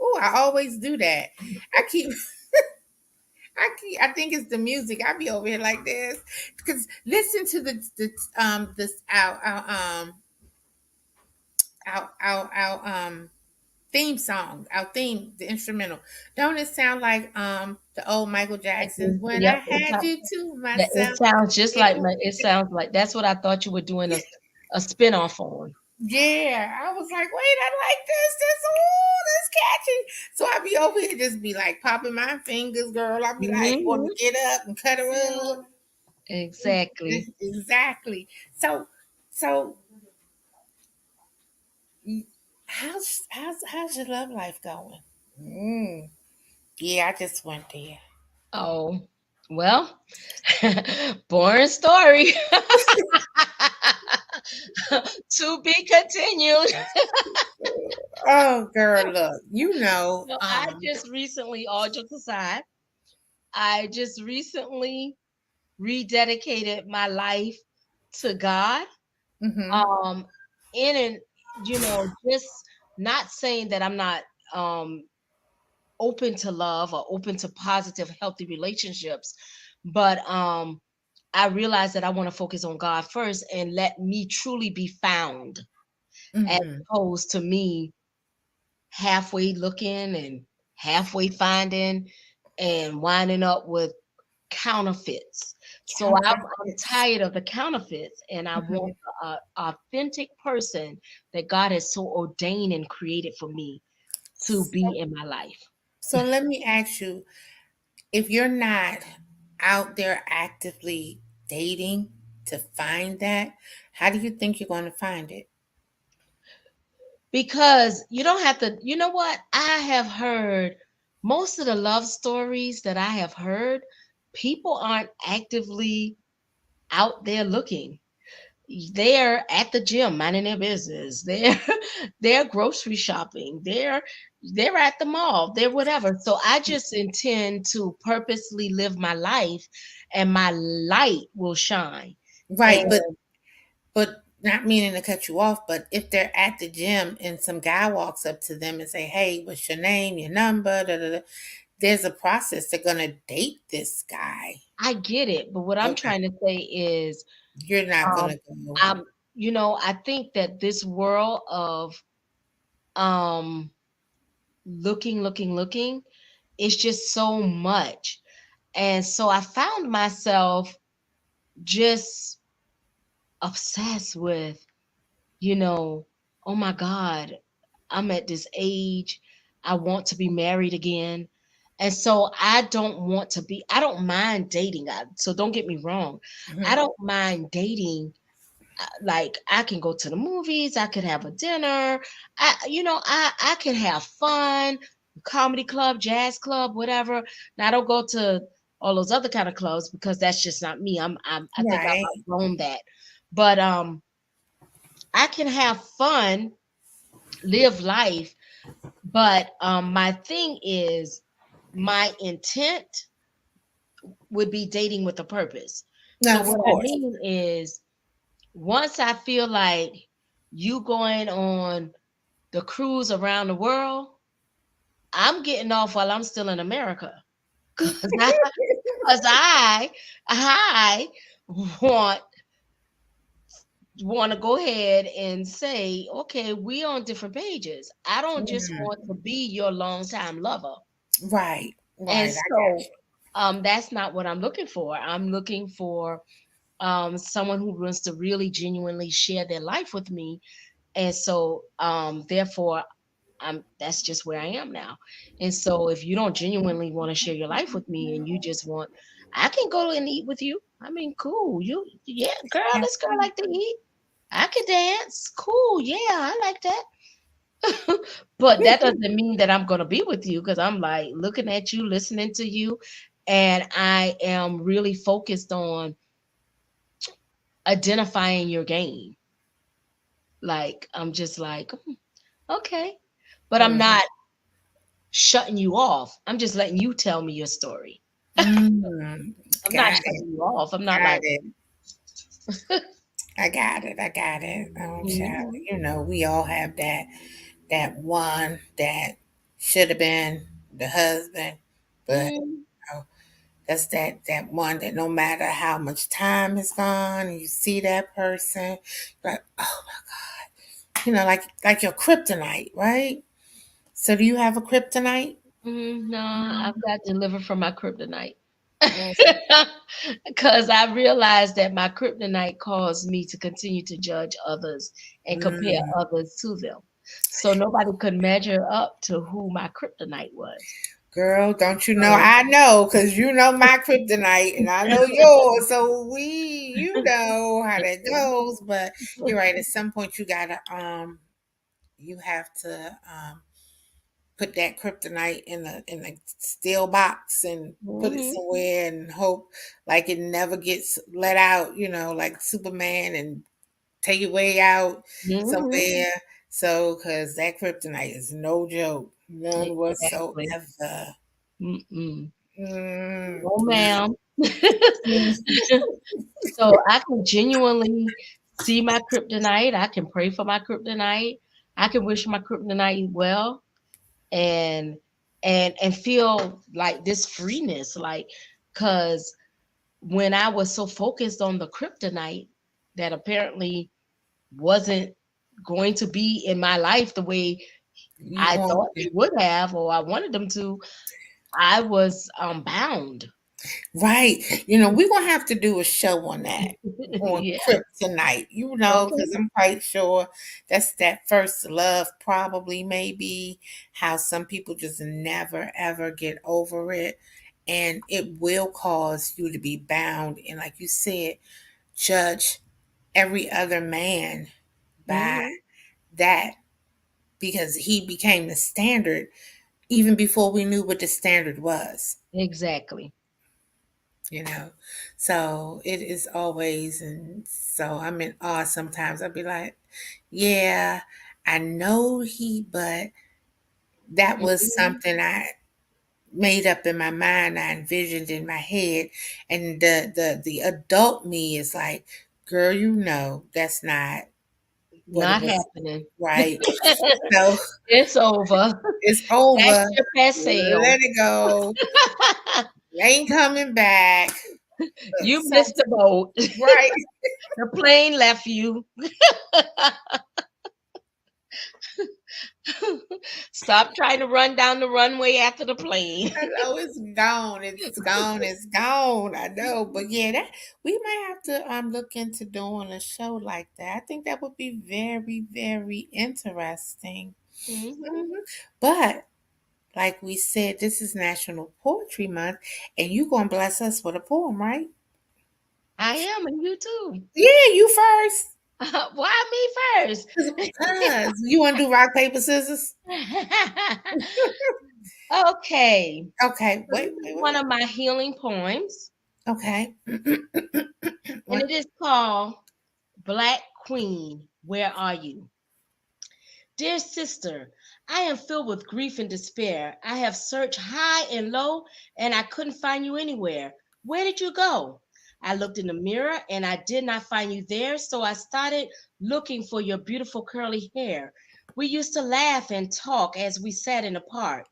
Oh, I always do that. I keep I think it's the music. I be over here like this because listen to the this our theme song, our theme, the instrumental. Don't it sound like the old Michael Jackson's "When I Yep. Had You to It Myself"? sounds just It, like it sounds like that's what I thought you were doing a spin-off on. yeah, I was like, wait, I like this. This catchy. So I be over here just be like popping my fingers, girl. I be like want Hmm. to get up and cut her up. Exactly. Exactly. So how's your love life going? Mm. Yeah, I just went there. Oh, well, boring story. To be continued. Oh, girl, look, you know, So I just recently, all jokes aside, I just recently rededicated my life to God. hmm Um, in and just not saying that I'm not um open to love or open to positive, healthy relationships, but I realized that I want to focus on God first and let me truly be found, as Mhm. opposed to me halfway looking and halfway finding and winding up with counterfeits. So I'm Counterfeits. tired of the counterfeits, and I want Mhm. an authentic person that God has so ordained and created for me to So, be in my life. so let me ask you, if you're not out there actively dating to find that, how do you think you're going to find it? Because you don't have to, you know what? I have heard most of the love stories that I have heard, people aren't actively out there looking. They're at the gym minding their business. They're grocery shopping. They're at the mall. They're whatever. So I just intend to purposely live my life, and my light will shine. Right, And but not meaning to cut you off, but if they're at the gym and some guy walks up to them and say, "Hey, what's your name, your number?" Da, da, da, there's a process. They're gonna date this guy. I get it, but what I'm Okay, trying to say is, you're not um, gonna go. I'm, I think that this world of um looking is just so much. And so I found myself just obsessed with, you know, oh my God, I'm at this age. I want to be married again. And so I don't mind dating. So don't get me wrong. I Mhm. don't mind dating. Like I can go to the movies, I could have a dinner. I can have fun, comedy club, jazz club, whatever. Now I don't go to all those other kind of clubs because that's just not me. I think I've Right. outgrown that. But I can have fun, live life, but my thing is, my intent would be dating with a purpose. No, So of what I course. mean is, once I feel like you going on the cruise around the world, I'm getting off while I'm still in America. Cause I, cause I want want to go ahead and say, okay, we on different pages. I don't just want Mm, to be your longtime lover. right, And right. I got so you. that's not what I'm looking for. I'm looking for someone who wants to really genuinely share their life with me. And so therefore that's just where I am now. And so if you don't genuinely want to share your life with me, and you just want, I can go and eat with you. I mean, cool. You, yeah, girl, Yeah. this girl like to eat. I can dance. Cool. Yeah, I like that. But that doesn't mean that I'm going to be with you, because I'm like looking at you, listening to you, and I am really focused on identifying your game. Like I'm just like, okay. But I'm Mhm. not shutting you off. I'm just letting you tell me your story. Mm, I'm not got it. shutting you off. I'm not Got like, it. I got it. I got it. Oh, child. mhm, We all have that one that should have been the husband, but mm, that's that one that no matter how much time has gone, you see that person, like, oh, like your kryptonite, right? So do you have a kryptonite? no, I've got delivered from my kryptonite. Mm, Because I realized that my kryptonite caused me to continue to judge others and compare mm. others to them. So nobody could measure up to who my kryptonite was. Girl, don't you know? So, I know because you know my kryptonite and I know yours. So you know how that goes. But you're right. At some point, you have to put that kryptonite in a steel box and put it mhm, somewhere and hope like it never gets let out. Like Superman and take your way out mhm, somewhere. So, because that kryptonite is no joke, none exactly. whatsoever. Mm-mm. Mm, No, ma'am. mm. So I can genuinely see my kryptonite. I can pray for my kryptonite. I can wish my kryptonite well, and feel like this freeness, like, cause when I was so focused on the kryptonite that apparently wasn't going to be in my life the way You I want thought they would have or I wanted them to, I was bound. right. We're gonna have to do a show on that, on Yeah. kryptonite, because Okay. I'm quite sure that's that first love, probably, maybe, how some people just never ever get over it. And it will cause you to be bound and, like you said, judge every other man by Hmm. that, because he became the standard even before we knew what the standard was. Exactly. you know. So it is always, and so I'm in awe sometimes. I'll be like, yeah, I know but that was Hmm. something I made up in my mind, I envisioned in my head. And the adult me is like, girl, that's not what it Not was, happening. right? So It's over. it's That over. ship has sailed. Let it go. You ain't coming back. But You missed the boat. right. The plane left you. Stop trying to run down the runway after the plane. I know it's gone. It's gone. It's gone. I know, but yeah, that we might have to look into doing a show like that. I think that would be very, very interesting. Hmm. Mhm. But like we said, this is National Poetry Month, and you gonna bless us with a poem, right? I am, and you too. Yeah, you first. Why me first? Cause you want to do rock paper scissors? Okay. Okay. So this Wait, is wait, one wait. of my healing poems, Okay. and What? it is called Black Queen, Where Are You? Dear sister, I am filled with grief and despair. I have searched high and low and I couldn't find you anywhere. Where did you go? I looked in the mirror and I did not find you there, so I started looking for your beautiful curly hair. We used to laugh and talk as we sat in the park.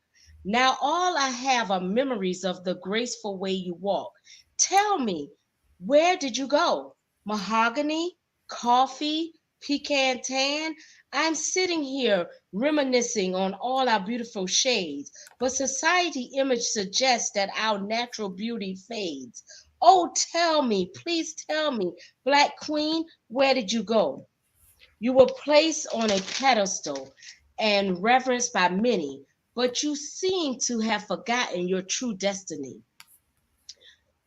Now all I have are memories of the graceful way you walk. Tell me, where did you go? Mahogany, coffee, pecan tan? I'm sitting here reminiscing on all our beautiful shades, but society image suggests that our natural beauty fades. Oh, tell me, please tell me, Black Queen, where did you go? You were placed on a pedestal and reverenced by many, but you seem to have forgotten your true destiny.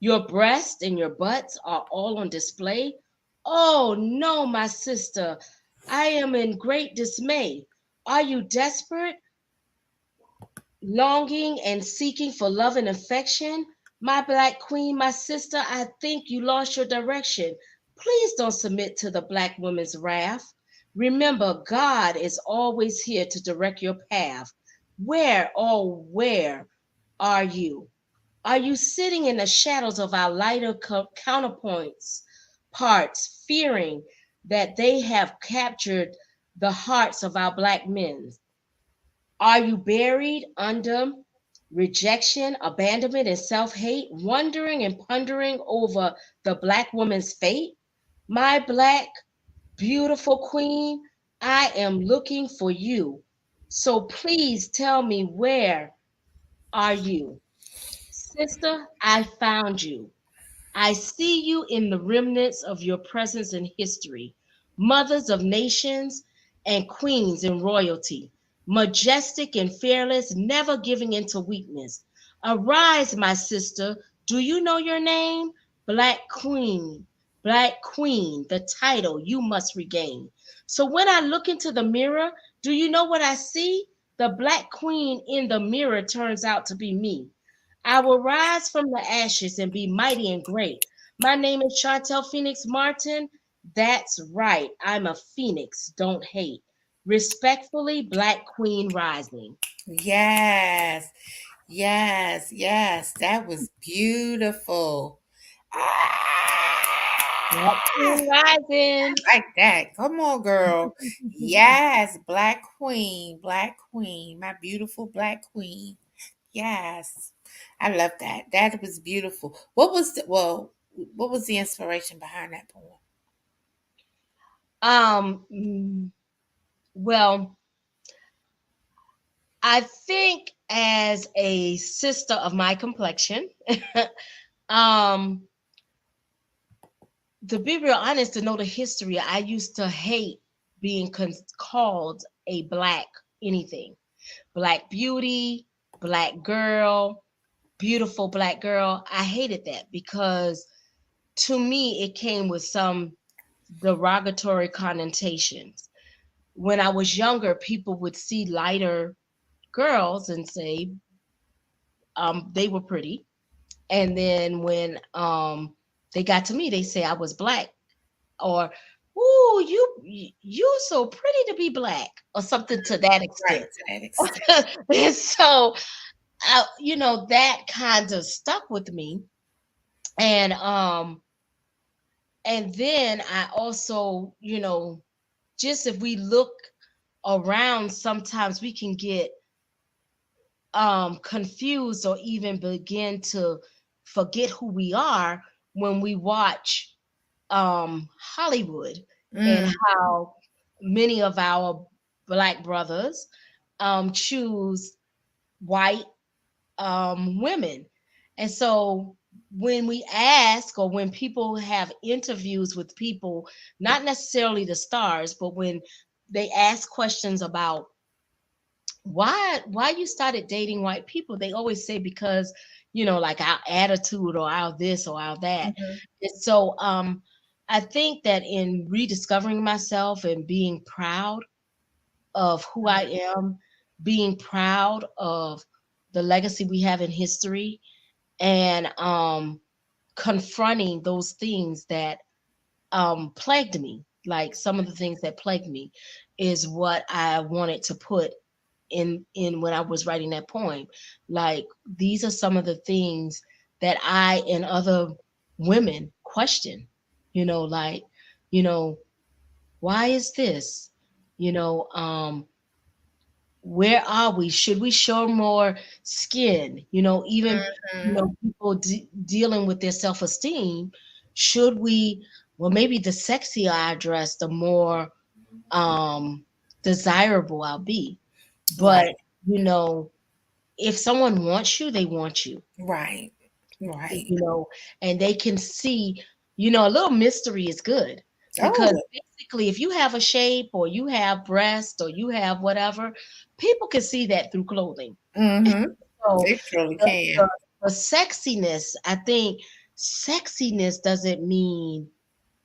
Your breasts and your butts are all on display. Oh no, my sister, I am in great dismay. Are you desperate, longing and seeking for love and affection? My black queen, my sister, I think you lost your direction. Please don't submit to the black woman's wrath. Remember, God is always here to direct your path. Where, oh, where are you? Are you sitting in the shadows of our lighter counterpoints, parts, fearing that they have captured the hearts of our black men? Are you buried under rejection, abandonment, and self hate, wondering and pondering over the black woman's fate? My black, beautiful queen, I am looking for you. So please tell me, where are you? Sister, I found you. I see you in the remnants of your presence in history, mothers of nations and queens in royalty, majestic and fearless, never giving in to weakness. Arise, my sister. Do you know your name? Black Queen, the title you must regain. So when I look into the mirror, do you know what I see? The Black Queen in the mirror turns out to be me. I will rise from the ashes and be mighty and great. My name is Chantel Phoenix Martin. That's right. I'm a phoenix. Don't hate. Respectfully, Black Queen Rising. Yes. Yes, yes, that was beautiful. Black Ah, Queen Rising. like that. Come on, girl. Yes, Black Queen, Black Queen, my beautiful Black Queen. Yes, I love that. That was beautiful. What was the, well? what was the inspiration behind that poem? Um, mm, well, I think as a sister of my complexion, um, to be real honest, to know the history, I used to hate being called a black anything. Black beauty, black girl, beautiful black girl. I hated that because to me it came with some derogatory connotations. When I was younger, people would see lighter girls and say they were pretty. And then when they got to me, they say I was black, or "Ooh, you so pretty to be black," or something to that Right, extent. to that extent. And so, that kind of stuck with me. And then I also, just if we look around, sometimes we can get confused or even begin to forget who we are when we watch Hollywood, and Mm, how many of our black brothers choose white women. And so when we ask, or when people have interviews with people, not necessarily the stars, but when they ask questions about why you started dating white people, they always say because, like our attitude or our this or our that. mhm, And so I think that in rediscovering myself and being proud of who I mhm, am, being proud of the legacy we have in history, and confronting those things that plagued me, like some of the things that plagued me, is what I wanted to put in when I was writing that poem. Like, these are some of the things that I and other women question. Like, you know, why is this? You know, where are we? Should we show more skin? Even mhm, people dealing with their self-esteem. Should we? Well, maybe the sexier I dress, the more desirable I'll be. But right, you know, if someone wants you, they want you. right, right. you know, and they can see, a little mystery is good, because Oh, basically, if you have a shape, or you have breast, or you have whatever, people can see that through clothing. mhm. So They surely the, can. the, the sexiness, I think sexiness doesn't mean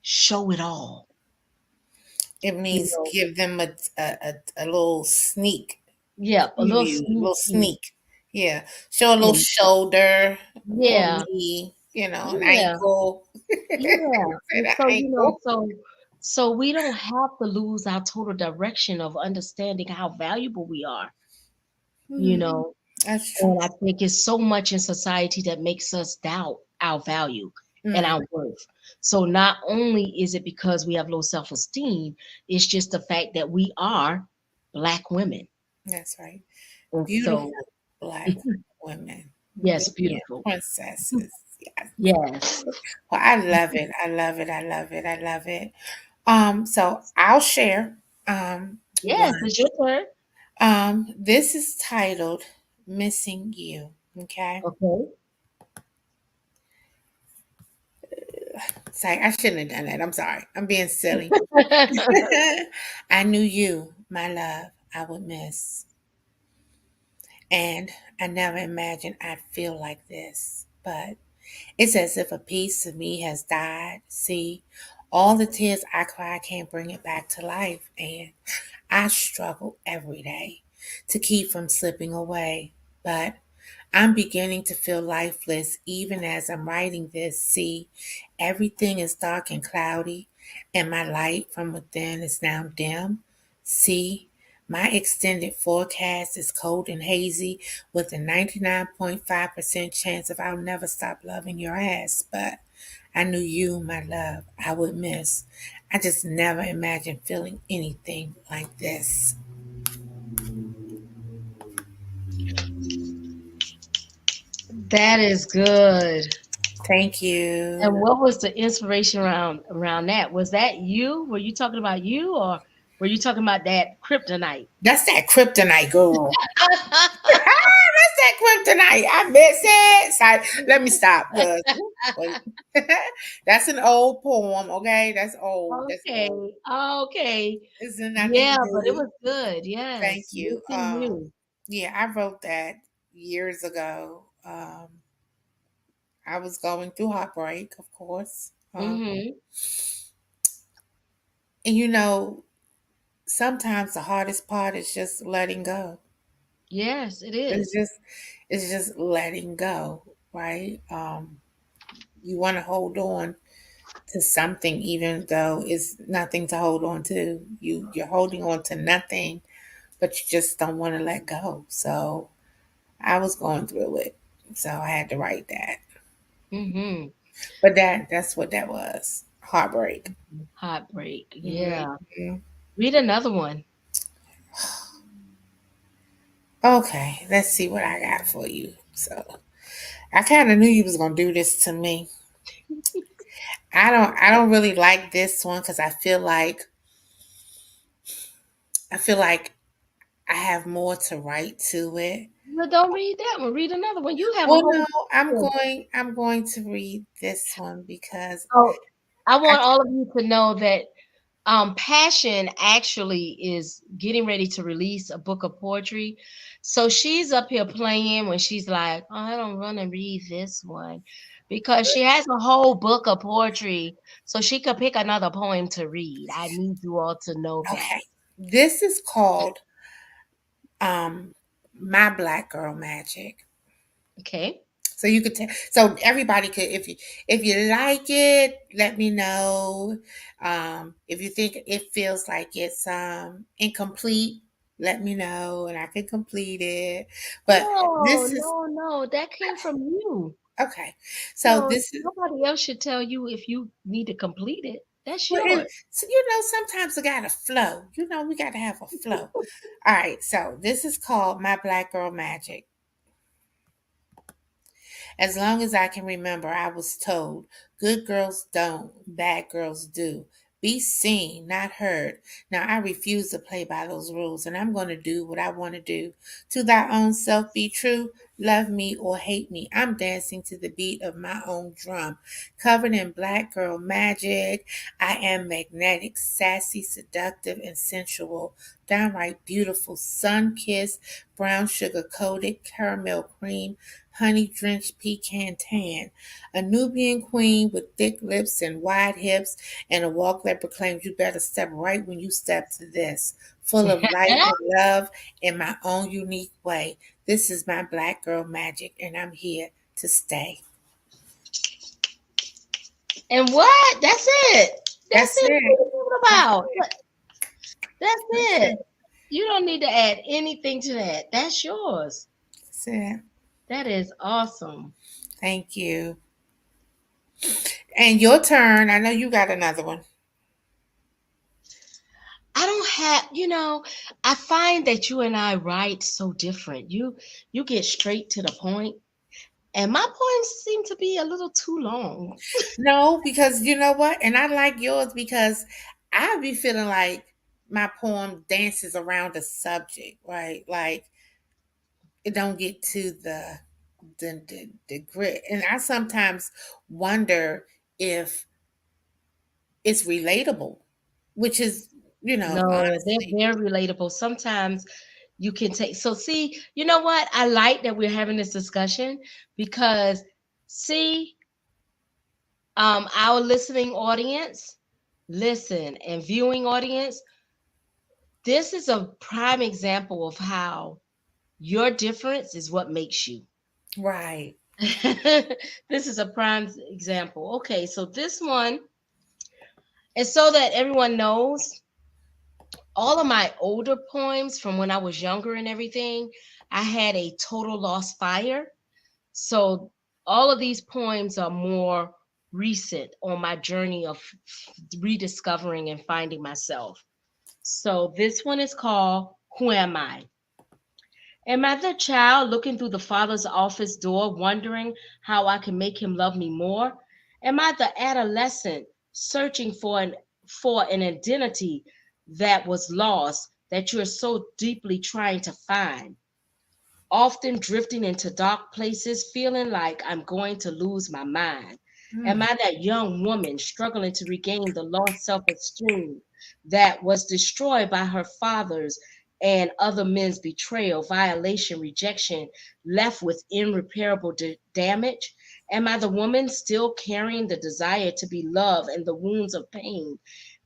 show it all, It you means know. give them a little sneak Yeah, a little preview, a sneak little peek. sneak. Yeah. Show a little And shoulder, a little yeah, knee, an yeah. ankle. Yeah. Say And the so, ankle. we don't have to lose our total direction of understanding how valuable we are, you Hmm, know. that's true. And I think it's so much in society that makes us doubt our value and Mm, our worth. So not only is it because we have low self-esteem, it's just the fact that we are black women. that's right. And so, Beautiful black women, yes, Nubian beautiful. princesses. Yes. Yes. Well, I love it. I love it. I love it. I love it. So I'll share Yes, one. it's your turn. This is titled Missing You. Okay. Okay. Sorry, I shouldn't have done that. I'm sorry. I'm being silly. I knew you, my love, I would miss. And I never imagined I'd feel like this. But it's as if a piece of me has died. See, all the tears I cry can't bring it back to life. And I struggle every day to keep from slipping away. But I'm beginning to feel lifeless even as I'm writing this. See, everything is dark and cloudy, and my light from within is now dim. See, my extended forecast is cold and hazy with a 99.5% chance of I'll never stop loving your ass. But I knew you, my love, I would miss. I just never imagined feeling anything like this. That is good. Thank And you. what was the inspiration around that? Was that you? Were you talking about you, or were you talking about that kryptonite? That's that kryptonite, girl. That's that kryptonite. I miss it. Sorry, let me stop. Cause wait, that's an old poem. Okay, that's old. That's Okay, old. okay. It's nothing Yeah, but it new. was good. Thank Yes, you. missing you. Yeah, I wrote that years ago. I was going through heartbreak, of course. Mm-hmm. And sometimes the hardest part is just letting go. Yes, it It's is. just, it's just letting go, right? You want to hold on to something, even though it's nothing to hold on to. You're holding on to nothing, but you just don't want to let go. So I was going through it, so I had to write that. Mm-hmm. But that's what that was. Heartbreak. Heartbreak. Yeah. Mhm. Read another one. Okay, let's see what I got for you. So I kind of knew you was gonna do this to me. I don't really like this one because I feel like I have more to write to it. Well, don't read that one. Read another one. You have a Well, no, whole. I'm going to read this one because Oh, I I want all of you to know that Passion actually is getting ready to release a book of poetry. So she's up here playing when she's like, oh, I don't want to read this one because she has a whole book of poetry. So she could pick another poem to read. I need you all to know that. okay. This is called um My Black Girl Magic. Okay. So you could tell. So everybody could, if you like it, let me know. If you think it feels like it's incomplete, let me know, and I can complete it. But No, this is no, no. That came from you. okay. So No, this is nobody else should tell you if you need to complete it. That's well, yours. sometimes we gotta flow. We gotta have a flow. All right. So this is called My Black Girl Magic. As long as I can remember, I was told good girls don't, bad girls do. Be seen, not heard. Now I refuse to play by those rules, and I'm going to do what I want to do. To thy own self be true. Love me or hate me. I'm dancing to the beat of my own drum. Covered in black girl magic, I am magnetic, sassy, seductive, and sensual. Downright beautiful, sun kissed, brown sugar coated, caramel cream, honey drenched pecan tan. A Nubian queen with thick lips and wide hips, and a walk that proclaims you better step right when you step to this. Full of light and love in my own unique way. This is my black girl magic, and I'm here to stay. And what? That's it. That's That's it. it. What are you talking That's about? it. That's That's it. it. You don't need to add anything to that. That's yours. That's it. That is awesome. Thank you. And your turn. I know you got another one. I don't have, I find that you and I write so different. You get straight to the point, and my poems seem to be a little too long. No, because you know what? And I like yours because I be feeling like my poem dances around the subject, right? Like it don't get to the grit. And I sometimes wonder if it's relatable, which is, No, honestly, they're very relatable. Sometimes you can take, so see, you know what? I like that we're having this discussion because see, our listening audience, listen, and viewing audience, this is a prime example of how your difference is what makes you. right. This is a prime example. Okay, so this one, and so that everyone knows, all of my older poems from when I was younger and everything, I had a total lost fire. So all of these poems are more recent on my journey of rediscovering and finding myself. So this one is called Who Am I? Am I the child looking through the father's office door, wondering how I can make him love me more? Am I the adolescent searching for an identity that was lost that you're so deeply trying to find? Often drifting into dark places, feeling like I'm going to lose my mind? Am Mm, I that young woman struggling to regain the lost self esteem that was destroyed by her father's and other men's betrayal, violation, rejection, left with irreparable damage? Am I the woman still carrying the desire to be loved and the wounds of pain,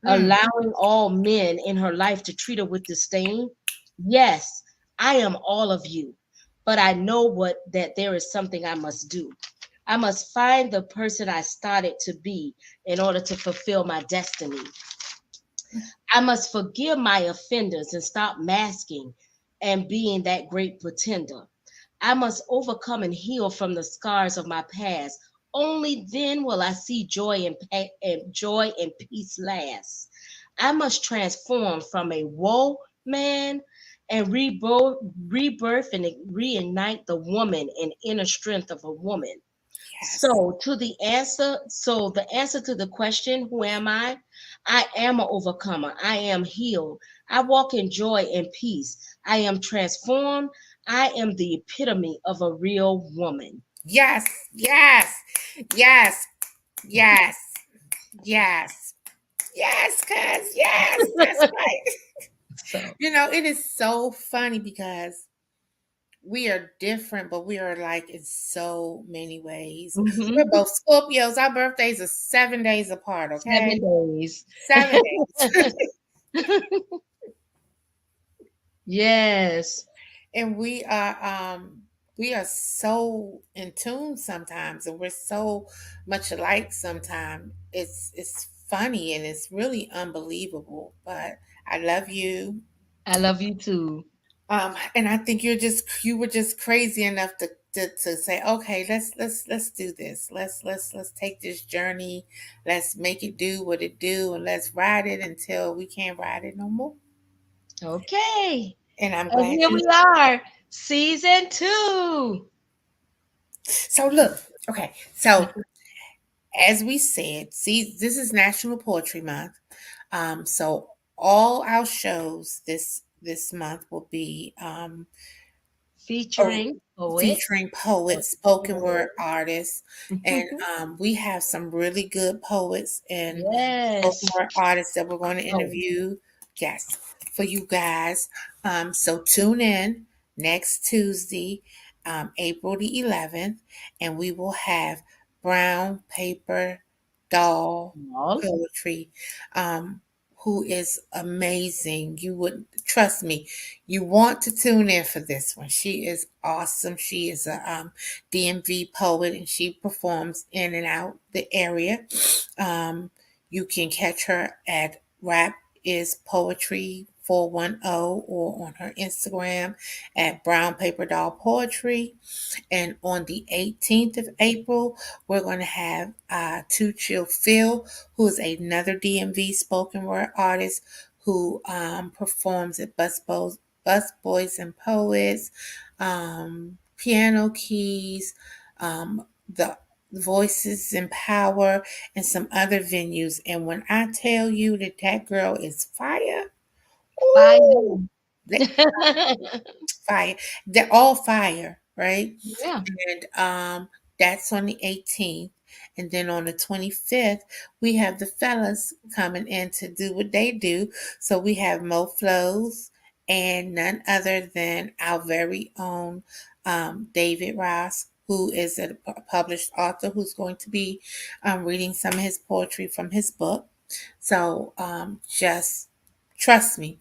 mm. allowing all men in her life to treat her with disdain? Yes, I am all of you, but I know what that there is something I must do. I must find the person I started to be in order to fulfill my destiny. I must forgive my offenders and stop masking and being that great pretender. I must overcome and heal from the scars of my past. Only then will I see joy and peace last. I must transform from a woe man and rebirth and reignite the woman and inner strength of a woman. Yes. So the answer to the question, who am I? I am an overcomer. I am healed. I walk in joy and peace. I am transformed. I am the epitome of a real woman. Yes. Yes. Yes. Yes. Yes. Yes, cuz yes, that's right. So, It is so funny because we are different, but we are like in so many ways. We're mhm. both Scorpios. Our birthdays are 7 days apart, okay? 7 days. 7 days. Yes, And we are so in tune sometimes, and we're so much alike sometimes. It's funny and it's really unbelievable. But I love you. I love you too. And I think you were just crazy enough to say, okay, let's do this. Let's take this journey. Let's make it do what it do, and let's ride it until we can't ride it no more. Okay. And I'm And glad here you. we are, season 2. So look, okay. So as we said, see, this is National Poetry Month. So all our shows this month will be Featuring poets. featuring poets, spoken word artists, and we have some really good poets and spoken Yes. word artists that we're going to Oh, interview. Yes, for you guys. So tune in next Tuesday, April the 11th, and we will have brown paper doll all. poetry. Um, who is amazing. You would trust me. You want to tune in for this one. She is awesome. She is a DMV poet and she performs in and out the area. Um, you can catch her at Rap is Poetry 410 or on her Instagram at Brown Paper Doll Poetry. And on the 18th of April, we're going to have Two Chill Phil, who is another DMV spoken word artist who performs at Bus Boys and Poets, Piano Keys, the Voices in Power, and some other venues. And when I tell you that that girl is fire, Fire. ooh, fire. They're all fire, right? Yeah. And that's on the 18th. And then on the 25th, we have the fellas coming in to do what they do. So we have Mo Flows and none other than our very own David Ross, who is a published author who's going to be reading some of his poetry from his book. So just trust me,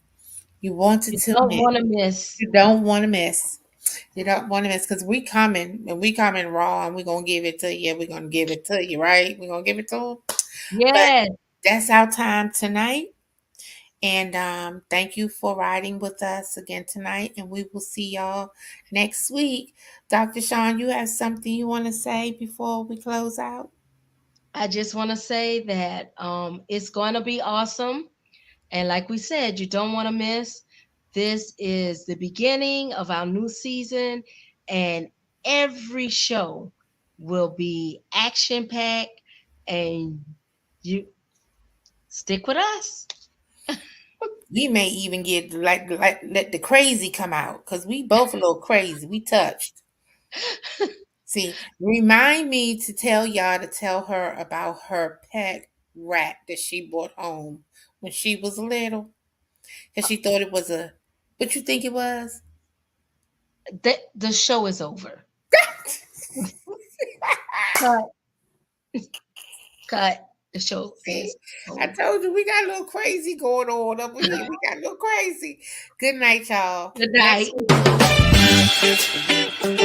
you want to You tune don't in. want to miss. You don't want to miss. You don't want to miss because we coming and we coming raw and we're gonna give it to you. We're gonna give it to you, right? We're gonna give it to them. But Yes. that's our time tonight. And thank you for riding with us again tonight. And we will see y'all next week. Dr. Shawn, you have something you want to say before we close out? I just want to say that it's going to be awesome. And like we said, you don't want to miss. This is the beginning of our new season, and every show will be action packed, and you stick with us. We may even get like let the crazy come out because we both a little crazy. We touched. See, remind me to tell y'all to tell her about her pet rat that she brought home when she was little because she thought it was a. What you think it was? The show is over. Cut, cut. The show See, is I over. told you we got a little crazy going on over here. We got a little crazy. Good night, y'all. Good Next night. week.